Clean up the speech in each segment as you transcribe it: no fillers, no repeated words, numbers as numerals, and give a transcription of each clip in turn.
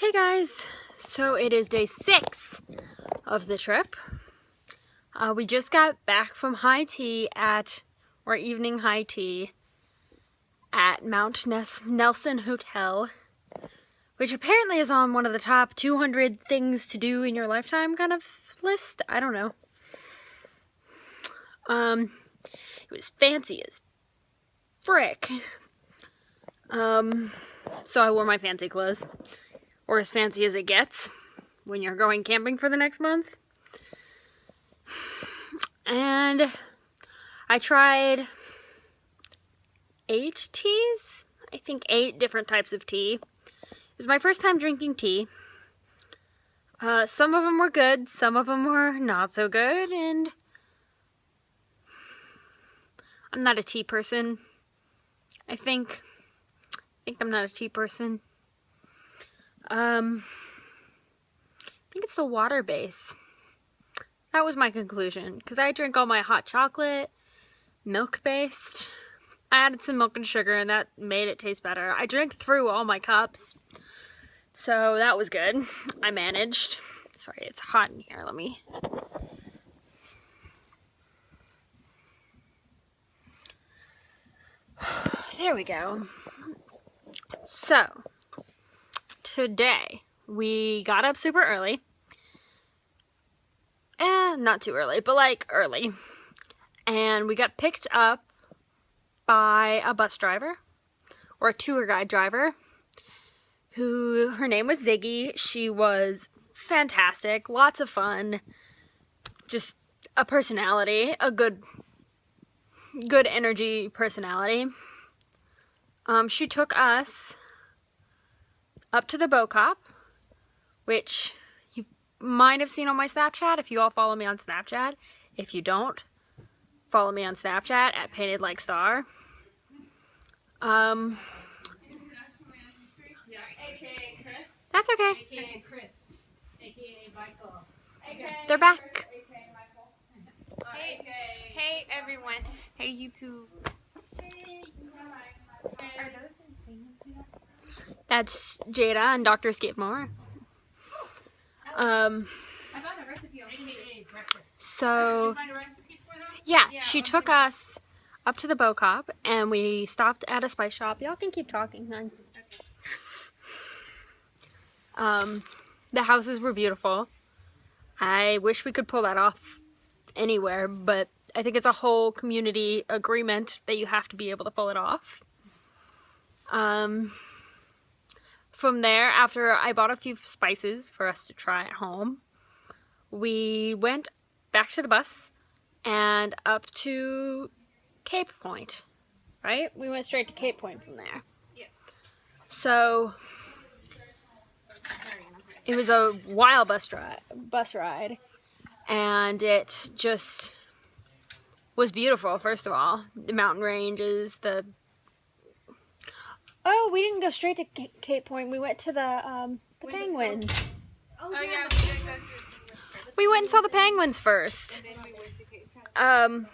Hey guys, so it is day 6 of the trip. We just got back from evening high tea at Mount Nelson Hotel, which apparently is on one of the top 200 things to do in your lifetime kind of list. I don't know. It was fancy as frick. So I wore my fancy clothes. Or as fancy as it gets when you're going camping for the next month. And I tried 8 teas. I think 8 different types of tea. It was my first time drinking tea. Some of them were good, some of them were not so good, and I'm not a tea person. I think I'm not a tea person. I think it's the water base. That was my conclusion, because I drank all my hot chocolate, milk-based. I added some milk and sugar, and that made it taste better. I drank through all my cups, so that was good. I managed. Sorry, it's hot in here. Let me... There we go. So... today, we got up super early. Not too early, but like early. And we got picked up by a bus driver, or a tour guide driver, her name was Ziggy. She was fantastic, lots of fun, just a personality, a good energy personality. She took us up to the Bo Kaap, which you might have seen on my Snapchat if you all follow me on Snapchat. If you don't, follow me on Snapchat at Painted Like Star. AKA Chris. That's okay. AKA Chris. AKA Michael. They're back. Hey everyone. Hey YouTube. Are those things we have? That's Jada and Dr. Skidmore. I found a recipe on breakfast. So, Did you find a recipe for them? yeah, she took us up to the Bo Kaap, and we stopped at a spice shop. Y'all can keep talking, hon. The houses were beautiful. I wish we could pull that off anywhere, but I think it's a whole community agreement that you have to be able to pull it off. From there, after I bought a few spices for us to try at home, we went back to the bus and up to Cape Point, right? We went straight to Cape Point from there. Yeah. So, it was a wild bus ride, and it just was beautiful, first of all. The mountain ranges, Oh, we didn't go straight to Cape Point. We went to the penguins. Oh yeah, we did go to We went and saw the penguins first. then we went to Cape Town.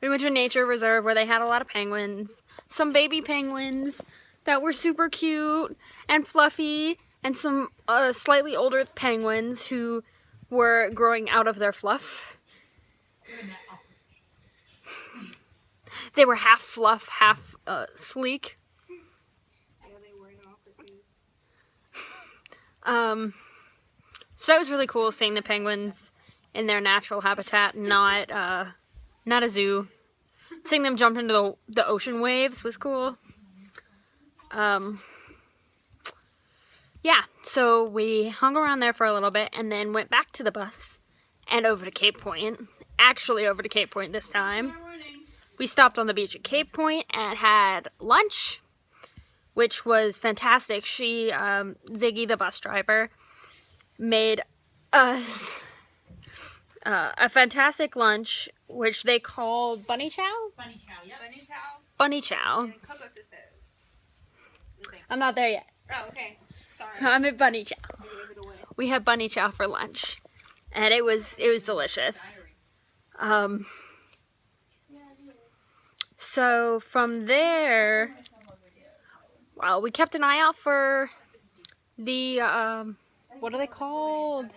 We went to a nature reserve where they had a lot of penguins. Some baby penguins that were super cute and fluffy, and some slightly older penguins who were growing out of their fluff. They were half fluff, half sleek. So that was really cool, seeing the penguins in their natural habitat, not a zoo. Seeing them jump into the ocean waves was cool. Yeah, so we hung around there for a little bit and then went back to the bus and over to Cape Point. Actually over to Cape Point this time. We stopped on the beach at Cape Point and had lunch, which was fantastic. Ziggy, the bus driver, made us a fantastic lunch, which they call bunny chow? Bunny chow, yeah. Bunny chow Bunny chow. and Coco Sisters. I'm not there yet. Oh, okay. Sorry. I'm at bunny chow. I gave it away. We had bunny chow for lunch, and it was delicious. So from there, well, we kept an eye out for The, what are they called?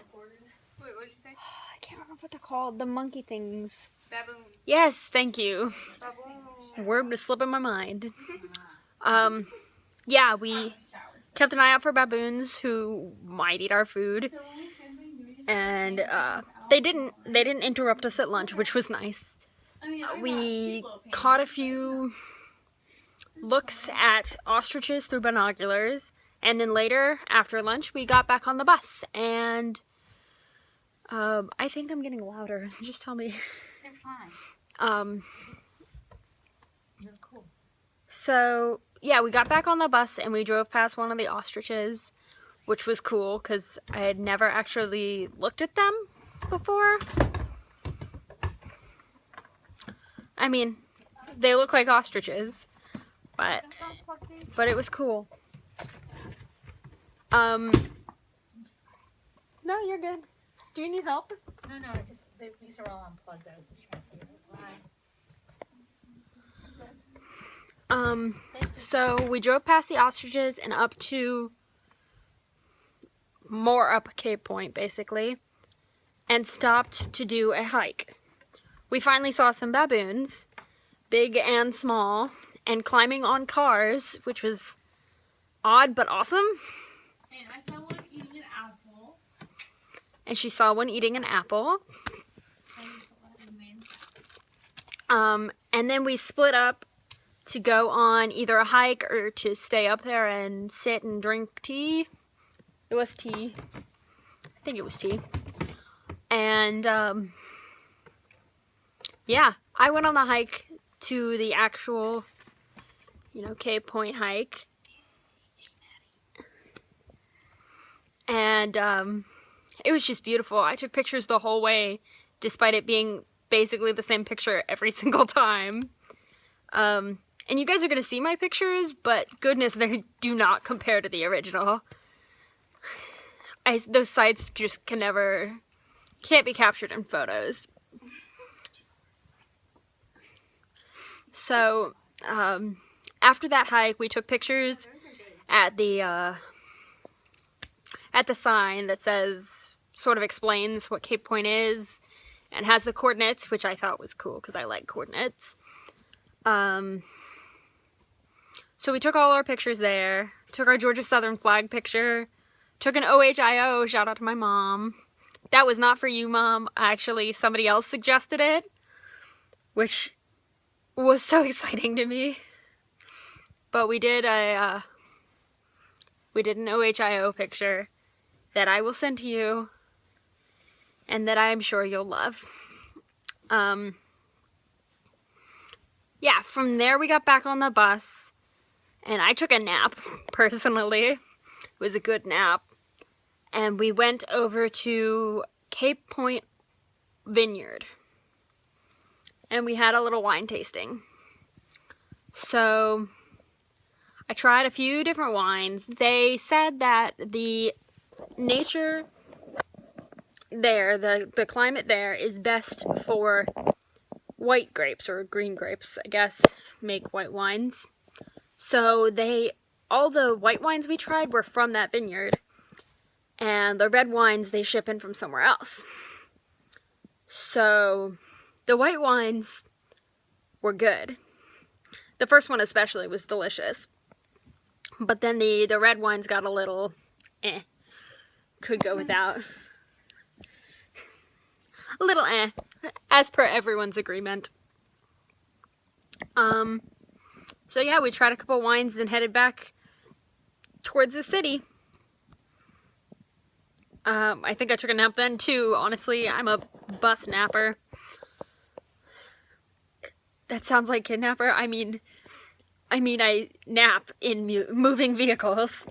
Wait, what did you say? I can't remember what they're called. The monkey things. Baboon. Yes, thank you. Baboon. Word was slipping my mind. Yeah, we kept an eye out for baboons who might eat our food. And, they didn't interrupt us at lunch, which was nice. We caught a few looks at ostriches through binoculars, and then later, after lunch, we got back on the bus, and I think I'm getting louder. Just tell me. They're fine. They're cool. So, yeah, we got back on the bus, and we drove past one of the ostriches, which was cool, because I had never actually looked at them before. I mean, they look like ostriches, but it was cool. No, you're good. Do you need help? No, these are all unplugged. I was just trying to figure out why. So we drove past the ostriches and up to more up Cape Point, basically, and stopped to do a hike. We finally saw some baboons, big and small, and climbing on cars, which was odd but awesome. And I saw one eating an apple. And she saw one eating an apple. And then we split up to go on either a hike or to stay up there and sit and drink tea. It was tea. I think it was tea. And, yeah, I went on the hike to the actual, Cape Point hike. And, it was just beautiful. I took pictures the whole way, despite it being basically the same picture every single time. And you guys are going to see my pictures, but goodness, they do not compare to the original. Those sites just can't be captured in photos. So, after that hike, we took pictures at the sign that sort of explains what Cape Point is, and has the coordinates, which I thought was cool, because I like coordinates. So we took all our pictures there, took our Georgia Southern flag picture, took an OHIO, shout out to my mom. That was not for you, Mom. Actually, somebody else suggested it, which was so exciting to me. But we did an OHIO picture that I will send to you, and that I'm sure you'll love. Yeah, from there we got back on the bus, and I took a nap, personally. It was a good nap. And we went over to Cape Point Vineyard. And we had a little wine tasting. So, I tried a few different wines. They said that the nature there, the climate there is best for white grapes, or green grapes, I guess, make white wines. So all the white wines we tried were from that vineyard, and the red wines they ship in from somewhere else. So the white wines were good. The first one especially was delicious, but then the red wines got a little could go without. A little as per everyone's agreement. So yeah, we tried a couple wines, then headed back towards the city. I think I took a nap then too, honestly. I'm a bus napper. That sounds like kidnapper. I mean I nap in moving vehicles.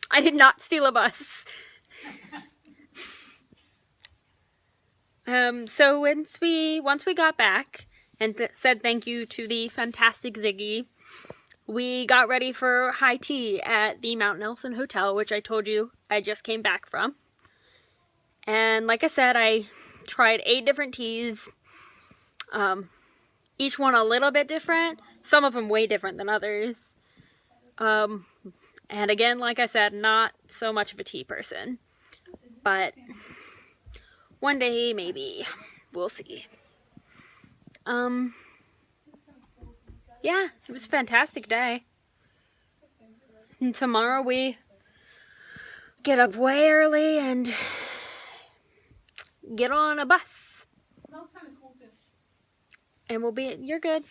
I did not steal a bus. So once we got back and said thank you to the fantastic Ziggy, we got ready for high tea at the Mount Nelson Hotel, which I told you I just came back from. And like I said, I tried 8 different teas, each one a little bit different, some of them way different than others. And And again, like I said, not so much of a tea person. But one day, maybe. We'll see. Yeah, it was a fantastic day. And tomorrow we get up way early and get on a bus. Smells kind of cool too. And we'll be, you're good.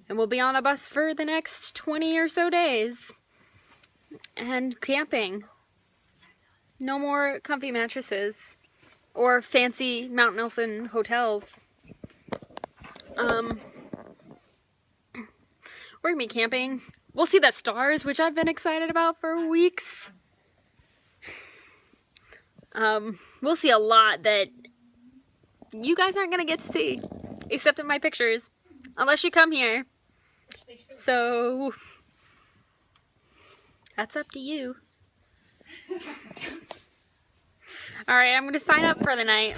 And we'll be on a bus for the next 20 or so days. And camping. No more comfy mattresses. Or fancy Mount Nelson hotels. We're gonna be camping. We'll see the stars, which I've been excited about for weeks. We'll see a lot that you guys aren't gonna get to see, except in my pictures, unless you come here. So that's up to you. All right, I'm gonna sign up for the night.